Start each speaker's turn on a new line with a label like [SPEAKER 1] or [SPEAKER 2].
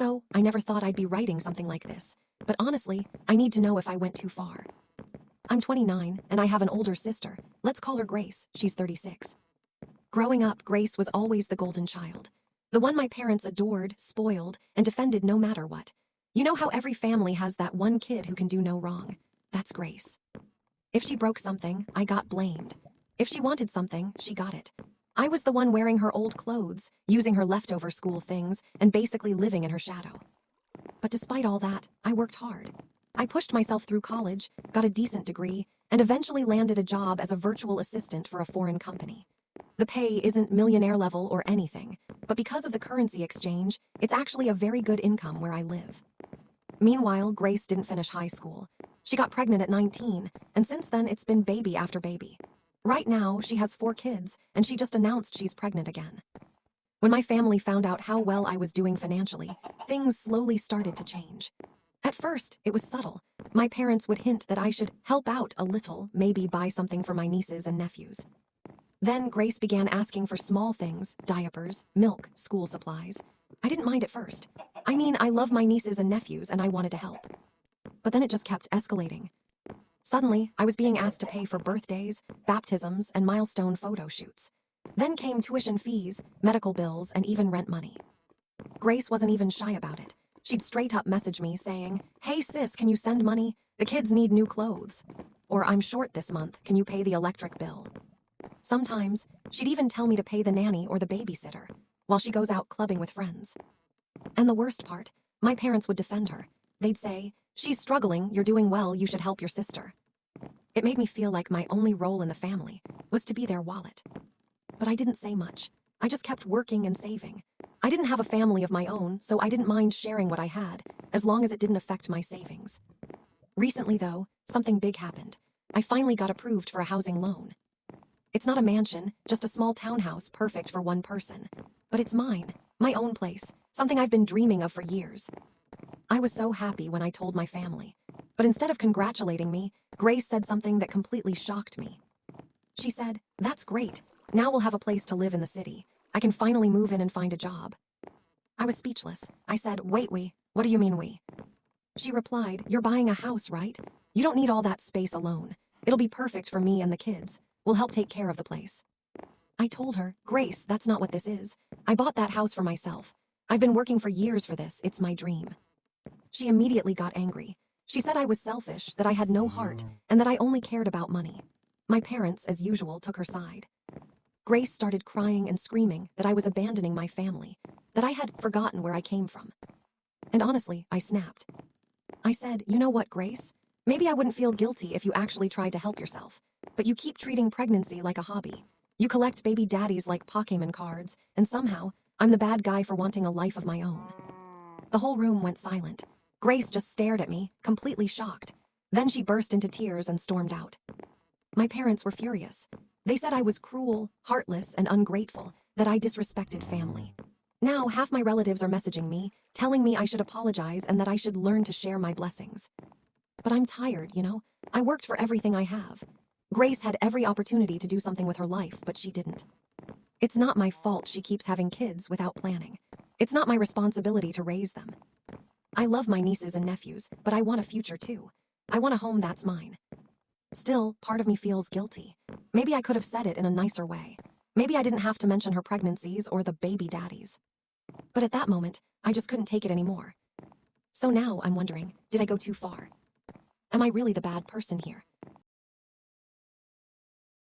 [SPEAKER 1] So, I never thought I'd be writing something like this. But honestly, I need to know if I went too far. I'm 29, and I have an older sister. Let's call her Grace. She's 36. Growing up, Grace was always the golden child. The one my parents adored, spoiled, and defended no matter what. You know how every family has that one kid who can do no wrong? That's Grace. If she broke something, I got blamed. If she wanted something, she got it. I was the one wearing her old clothes, using her leftover school things, and basically living in her shadow. But despite all that, I worked hard. I pushed myself through college, got a decent degree, and eventually landed a job as a virtual assistant for a foreign company. The pay isn't millionaire level or anything, but because of the currency exchange, it's actually a very good income where I live. Meanwhile, Grace didn't finish high school. She got pregnant at 19, and since then it's been baby after baby. Right now, she has 4 kids, and she just announced she's pregnant again. When my family found out how well I was doing financially, things slowly started to change. At first, it was subtle. My parents would hint that I should help out a little, maybe buy something for my nieces and nephews. Then Grace began asking for small things, diapers, milk, school supplies. I didn't mind at first. I mean, I love my nieces and nephews and I wanted to help. But then it just kept escalating. Suddenly, I was being asked to pay for birthdays, baptisms, and milestone photo shoots. Then came tuition fees, medical bills, and even rent money. Grace wasn't even shy about it. She'd straight up message me saying, "Hey sis, can you send money? The kids need new clothes." Or, "I'm short this month, can you pay the electric bill?" Sometimes, she'd even tell me to pay the nanny or the babysitter, while she goes out clubbing with friends. And the worst part, my parents would defend her. They'd say, "She's struggling, you're doing well, you should help your sister." It made me feel like my only role in the family was to be their wallet. But I didn't say much. I just kept working and saving. I didn't have a family of my own, so I didn't mind sharing what I had, as long as it didn't affect my savings. Recently, though, something big happened. I finally got approved for a housing loan. It's not a mansion, just a small townhouse perfect for one person. But it's mine, my own place, something I've been dreaming of for years. I was so happy when I told my family. But instead of congratulating me, Grace said something that completely shocked me. She said, "That's great. Now we'll have a place to live in the city. I can finally move in and find a job." I was speechless. I said, "Wait, what do you mean we?" She replied, "You're buying a house, right? You don't need all that space alone. It'll be perfect for me and the kids. We'll help take care of the place." I told her, "Grace, that's not what this is. I bought that house for myself. I've been working for years for this. It's my dream." She immediately got angry. She said I was selfish, that I had no heart, and that I only cared about money. My parents, as usual, took her side. Grace started crying and screaming that I was abandoning my family, that I had forgotten where I came from. And honestly, I snapped. I said, "You know what, Grace? Maybe I wouldn't feel guilty if you actually tried to help yourself, but you keep treating pregnancy like a hobby. You collect baby daddies like Pokémon cards, and somehow, I'm the bad guy for wanting a life of my own." The whole room went silent. Grace just stared at me, completely shocked. Then she burst into tears and stormed out. My parents were furious. They said I was cruel, heartless, and ungrateful, that I disrespected family. Now half my relatives are messaging me, telling me I should apologize and that I should learn to share my blessings. But I'm tired, you know? I worked for everything I have. Grace had every opportunity to do something with her life, but she didn't. It's not my fault she keeps having kids without planning. It's not my responsibility to raise them. I love my nieces and nephews, but I want a future too. I want a home that's mine. Still, part of me feels guilty. Maybe I could have said it in a nicer way. Maybe I didn't have to mention her pregnancies or the baby daddies. But at that moment, I just couldn't take it anymore. So now I'm wondering, did I go too far? Am I really the bad person here?